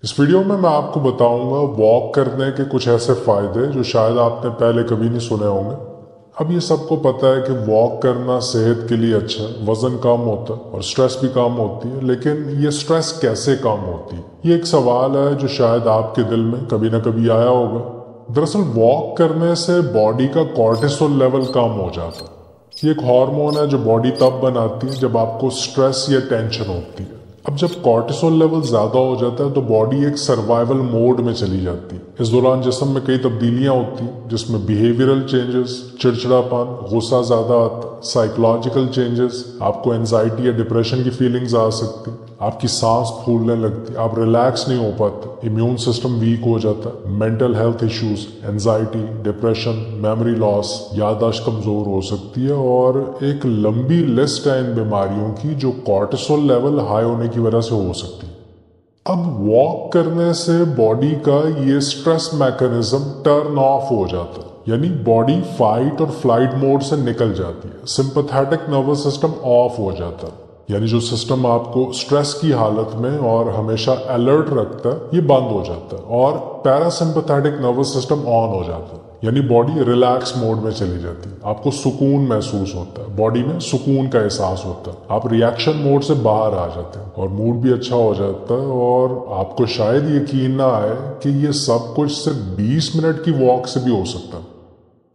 इस वीडियो में मैं आपको बताऊंगा वॉक करने के कुछ ऐसे फायदे जो शायद आपने पहले कभी नहीं सुने होंगे। अब ये सबको पता है कि वॉक करना सेहत के लिए अच्छा है, वजन कम होता है और स्ट्रेस भी कम होती है। लेकिन ये स्ट्रेस कैसे कम होती है, ये एक सवाल है जो शायद आपके दिल में कभी ना कभी आया होगा। दरअसल वॉक करने से बॉडी का कॉर्टिसोल लेवल कम हो जाता है। ये एक हार्मोन है जो बॉडी तब बनाती है जब आपको स्ट्रेस या टेंशन होती है। अब जब कॉर्टिसोल लेवल ज्यादा हो जाता है तो बॉडी एक सर्वाइवल मोड में चली जाती है। इस दौरान जिस्म में कई तब्दीलियां होती हैं, जिसमें बिहेवियरल चेंजेस, चिड़चिड़ापन, गुस्सा ज्यादा आता है, साइकोलॉजिकल चेंजेस, आपको एंजाइटी या डिप्रेशन की फीलिंग्स आ सकती, आपकी सांस फूलने लगती, आप रिलैक्स नहीं हो पाते, इम्यून सिस्टम वीक हो जाता है, mental health issues, anxiety, depression, memory loss, याददाश्त कमजोर हो सकती है और एक लंबी लिस्ट है इन बीमारियों की जो कॉर्टिसोल लेवल हाई होने की वजह से हो सकती है। अब वॉक करने से बॉडी का ये स्ट्रेस मैकेनिज्म टर्न ऑफ हो जाता है, यानी बॉडी फाइट और फ्लाइट मोड से निकल जाती है। सिंपैथेटिक नर्वस सिस्टम ऑफ हो जाता है, यानी जो सिस्टम आपको स्ट्रेस की हालत में और हमेशा अलर्ट रखता है ये बंद हो जाता है और पैरासिम्पैथेटिक नर्वस सिस्टम ऑन हो जाता है, यानी बॉडी रिलैक्स मोड में चली जाती है। आपको सुकून महसूस होता है, बॉडी में सुकून का एहसास होता है, आप रिएक्शन मोड से बाहर आ जाते हैं और मूड भी अच्छा हो जाता है। और आपको शायद यकीन ना आए कि ये सब कुछ सिर्फ 20 मिनट की वॉक से भी हो सकता है।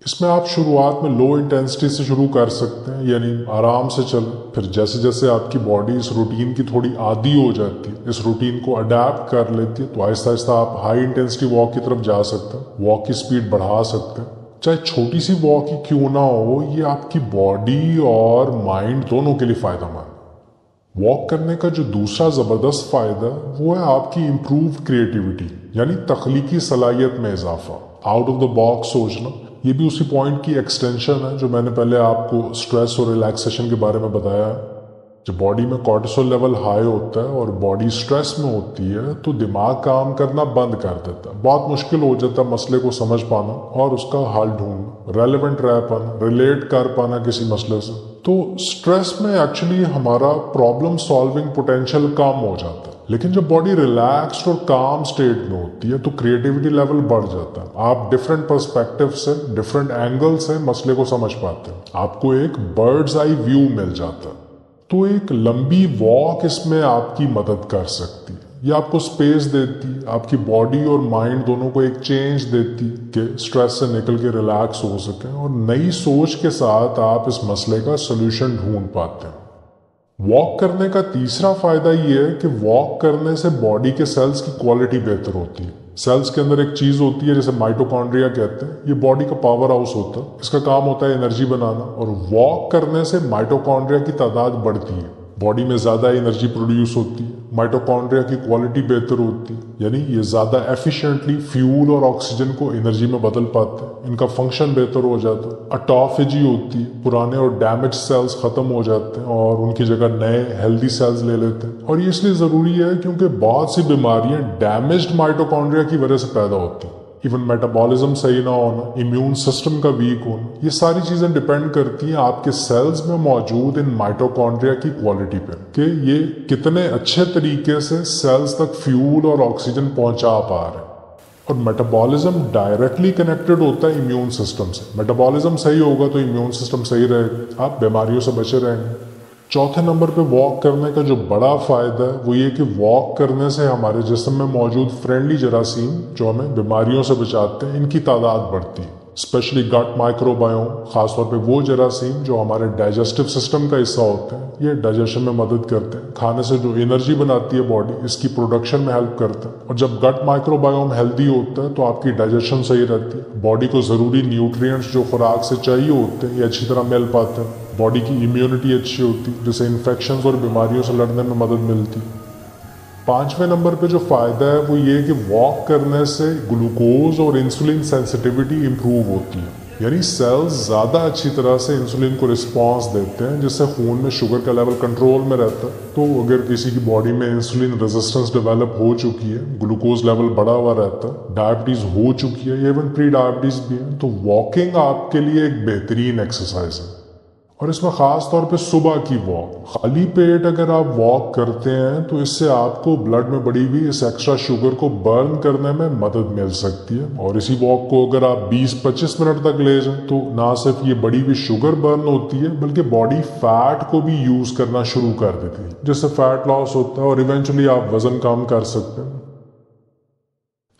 इसमें आप शुरुआत में लो इंटेंसिटी से शुरू कर सकते हैं, यानी आराम से चलें। फिर जैसे जैसे आपकी बॉडी इस रूटीन की थोड़ी आदी हो जाती है, इस रूटीन को अडेप्ट कर लेती है, तो आहिस्ता आहिस्ता आप हाई इंटेंसिटी वॉक की तरफ जा सकते हैं, वॉक की स्पीड बढ़ा सकते हैं। चाहे छोटी सी वॉक ही क्यों ना हो, ये आपकी बॉडी और माइंड दोनों के लिए फायदेमंद। वॉक करने का जो दूसरा जबरदस्त फायदा वो है आपकी इम्प्रूव्ड क्रिएटिविटी, यानी तख्लीकी सलाहियत में इजाफा, आउट ऑफ द बॉक्स सोचना। ये भी उसी पॉइंट की एक्सटेंशन है जो मैंने पहले आपको स्ट्रेस और रिलैक्सेशन के बारे में बताया है। जब बॉडी में कॉर्टिसोल लेवल हाई होता है और बॉडी स्ट्रेस में होती है तो दिमाग काम करना बंद कर देता है। बहुत मुश्किल हो जाता है मसले को समझ पाना और उसका हल ढूंढना, रेलेवेंट रह पाना, रिलेट कर पाना किसी मसले से। तो स्ट्रेस में एक्चुअली हमारा प्रॉब्लम सॉल्विंग पोटेंशियल कम हो जाता है। लेकिन जब बॉडी रिलैक्स्ड और काम स्टेट में होती है तो क्रिएटिविटी लेवल बढ़ जाता है। आप डिफरेंट पर्सपेक्टिव से, डिफरेंट एंगल से मसले को समझ पाते हैं, आपको एक बर्ड्स आई व्यू मिल जाता है। तो एक लंबी वॉक इसमें आपकी मदद कर सकती है। ये आपको स्पेस देती है, आपकी बॉडी और माइंड दोनों को एक चेंज देती है कि स्ट्रेस से निकल के रिलैक्स हो सके और नई सोच के साथ आप इस मसले का सोल्यूशन ढूंढ पाते हैं। वॉक करने का तीसरा फायदा ये है कि वॉक करने से बॉडी के सेल्स की क्वालिटी बेहतर होती है। सेल्स के अंदर एक चीज होती है जिसे माइटोकॉन्ड्रिया कहते हैं। ये बॉडी का पावर हाउस होता है, इसका काम होता है एनर्जी बनाना और वॉक करने से माइटोकॉन्ड्रिया की तादाद बढ़ती है, बॉडी में ज्यादा एनर्जी प्रोड्यूस होती है, माइटोकॉन्ड्रिया की क्वालिटी बेहतर होती है, यानी ये ज्यादा एफिशिएंटली फ्यूल और ऑक्सीजन को एनर्जी में बदल पाते हैं, इनका फंक्शन बेहतर हो जाता है। ऑटोफेजी होती है, पुराने और डैमेज सेल्स खत्म हो जाते हैं और उनकी जगह नए हेल्दी सेल्स ले लेते हैं। और ये इसलिए जरूरी है क्योंकि बहुत सी बीमारियां डैमेज्ड माइटोकॉन्ड्रिया की वजह से पैदा होती हैं। इवन मेटाबॉलिज्म सही ना होना, इम्यून सिस्टम का वीक होना, ये सारी चीजें डिपेंड करती हैं आपके सेल्स में मौजूद इन माइटोकॉन्ड्रिया की क्वालिटी पे कि ये कितने अच्छे तरीके से सेल्स तक फ्यूल और ऑक्सीजन पहुंचा पा रहे हैं। और मेटाबॉलिज्म डायरेक्टली कनेक्टेड होता है इम्यून सिस्टम से। मेटाबॉलिज्म सही होगा तो इम्यून सिस्टम सही रहेगा, आप बीमारियों से बचे रहेंगे। चौथे नंबर पे वॉक करने का जो बड़ा फायदा है वो ये कि वॉक करने से हमारे जिस्म में मौजूद फ्रेंडली जरासीम जो हमें बीमारियों से बचाते हैं, इनकी तादाद बढ़ती है। स्पेशली गट माइक्रोबायोम, खासतौर पे वो जरासीम जो हमारे डाइजेस्टिव सिस्टम का हिस्सा होते हैं, ये डाइजेशन में मदद करते हैं। खाने से जो एनर्जी बनाती है बॉडी, इसकी प्रोडक्शन में हेल्प करते हैं। और जब गट माइक्रोबायोम हेल्दी होता है तो आपकी डाइजेशन सही रहती है, बॉडी को जरूरी न्यूट्रिएंट्स जो खुराक से चाहिए होते हैं ये अच्छी तरह मिल पाते हैं, बॉडी की इम्यूनिटी अच्छी होती है जिससे इन्फेक्शंस और बीमारियों से लड़ने में मदद मिलती है। पांचवें नंबर पे जो फायदा है वो ये कि वॉक करने से ग्लूकोज और इंसुलिन सेंसिटिविटी इंप्रूव होती है, यानी सेल्स ज़्यादा अच्छी तरह से इंसुलिन को रिस्पॉन्स देते हैं जिससे खून में शुगर का लेवल कंट्रोल में रहता है। तो अगर किसी की बॉडी में इंसुलिन रेजिस्टेंस डेवलप हो चुकी है, ग्लूकोज लेवल बढ़ा हुआ रहता है, डायबिटीज़ हो चुकी है, इवन प्री डायबिटीज़ भी है, तो वॉकिंग आपके लिए एक बेहतरीन एक्सरसाइज है। और इसमें ख़ास तौर पे सुबह की वॉक। खाली पेट अगर आप वॉक करते हैं तो इससे आपको ब्लड में बढ़ी हुई इस एक्स्ट्रा शुगर को बर्न करने में मदद मिल सकती है। और इसी वॉक को अगर आप 20-25 मिनट तक ले जाएं तो ना सिर्फ ये बढ़ी हुई शुगर बर्न होती है बल्कि बॉडी फैट को भी यूज़ करना शुरू कर देती है, जिससे फैट लॉस होता है और इवेंचुअली आप वजन कम कर सकते हैं।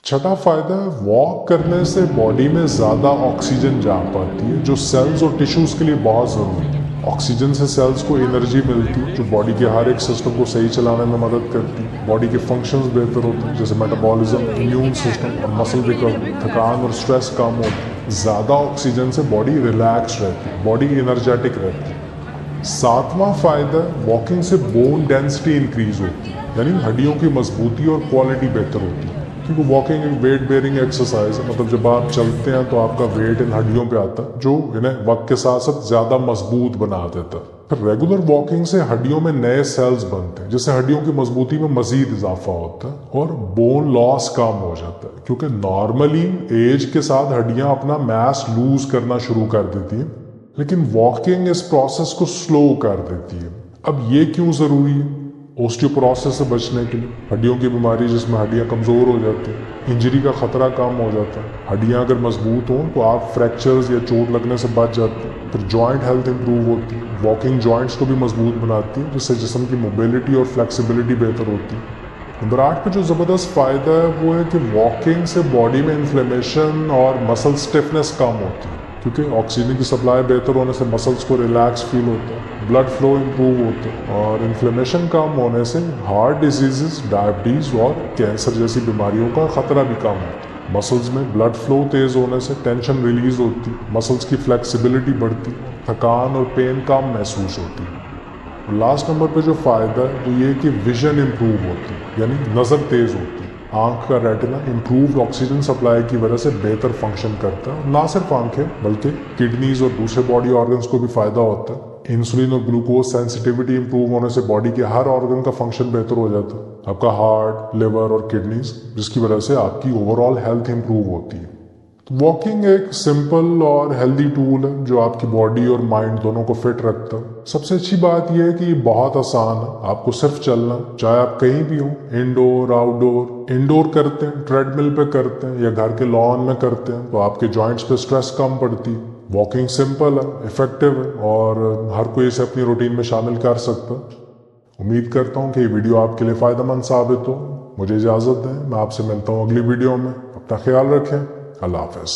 छठा फायदा है, वॉक करने से बॉडी में ज़्यादा ऑक्सीजन जा पाती है जो सेल्स और टिश्यूज़ के लिए बहुत ज़रूरी है। ऑक्सीजन से सेल्स को एनर्जी मिलती है जो बॉडी के हर एक सिस्टम को सही चलाने में मदद करती है। बॉडी के फंक्शंस बेहतर होते हैं जैसे मेटाबॉलिज्म, इम्यून सिस्टम और मसल रिकवरी। थकान और स्ट्रेस कम होती है। ज़्यादा ऑक्सीजन से बॉडी रिलैक्स रहती है, बॉडी एनर्जेटिक रहती है। सातवां फायदा, वॉकिंग से बोन डेंसिटी इंक्रीज होती है, यानी हड्डियों की मजबूती और क्वालिटी बेहतर होती है। क्योंकि वॉकिंग एक वेट बेयरिंग एक्सरसाइज है, मतलब जब आप चलते हैं तो आपका वेट इन हड्डियों पे आता है जो इन्हें वक्त के साथ साथ ज़्यादा मजबूत बना देता है। फिर रेगुलर वॉकिंग से हड्डियों में नए सेल्स बनते हैं जिससे हड्डियों की मजबूती में मजीद इजाफा होता है और बोन लॉस कम हो जाता है। क्योंकि नॉर्मली एज के साथ हड्डियाँ अपना मास लूज करना शुरू कर देती हैं, लेकिन वॉकिंग इस प्रोसेस को स्लो कर देती है। अब ये क्यों ज़रूरी है? ओस्टियोपोरोसिस से बचने के लिए, हड्डियों की बीमारी जिसमें हड्डियां कमज़ोर हो जाती हैं, इंजरी का खतरा कम हो जाता है। हड्डियां अगर मजबूत हों तो आप फ्रैक्चर्स या चोट लगने से बच जाते हैं। फिर जॉइंट हेल्थ इंप्रूव होती है। वॉकिंग जॉइंट्स को भी मजबूत बनाती है जिससे जिस्म की मोबिलिटी और फ्लेक्सिबिलिटी बेहतर होती है। नंबर 8 पे जो ज़बरदस्त फ़ायदा है वो है कि वॉकिंग से बॉडी में इन्फ्लेमेशन और मसल स्टिफनेस कम होती है, क्योंकि ऑक्सीजन की सप्लाई बेहतर होने से मसल्स को रिलैक्स फील होता है, ब्लड फ्लो इम्प्रूव होता है और इन्फ्लेमेशन कम होने से हार्ट डिजीज़, डायबिटीज़ और कैंसर जैसी बीमारियों का ख़तरा भी कम होता है। मसल्स में ब्लड फ्लो तेज़ होने से टेंशन रिलीज़ होती है, मसल्स की फ्लेक्सिबिलिटी बढ़ती है, थकान और पेन कम महसूस होती है। और लास्ट नंबर पे जो फ़ायदा है वो ये कि विजन इम्प्रूव होती है, यानी नज़र तेज़ होती है। आँख का रेटिना इम्प्रूव्ड ऑक्सीजन सप्लाई की वजह से बेहतर फंक्शन करता है। ना सिर्फ आंखें बल्कि किडनीज और दूसरे बॉडी ऑर्गन्स को भी फायदा होता है। इंसुलिन और ग्लूकोज सेंसिटिविटी इंप्रूव होने से बॉडी के हर ऑर्गन का फंक्शन बेहतर हो जाता है, आपका हार्ट, लिवर और किडनीज, जिसकी वजह से आपकी ओवरऑल हेल्थ इंप्रूव होती है। वॉकिंग एक सिंपल और हेल्दी टूल है जो आपकी बॉडी और माइंड दोनों को फिट रखता है। सबसे अच्छी बात यह है कि ये बहुत आसान है, आपको सिर्फ चलना, चाहे आप कहीं भी हो, इंडोर आउटडोर। इंडोर करते हैं, ट्रेडमिल पे करते हैं या घर के लॉन में करते हैं तो आपके जॉइंट्स पे स्ट्रेस कम पड़ती है। वॉकिंग सिंपल है, इफेक्टिव है और हर कोई इसे अपनी रूटीन में शामिल कर सकता है। उम्मीद करता हूँ कि ये वीडियो आपके लिए फ़ायदेमंद साबित हो। मुझे इजाज़त दें, मैं आपसे मिलता हूँ अगली वीडियो में। अपना ख्याल रखें। अल्लाह हाफ़िज़।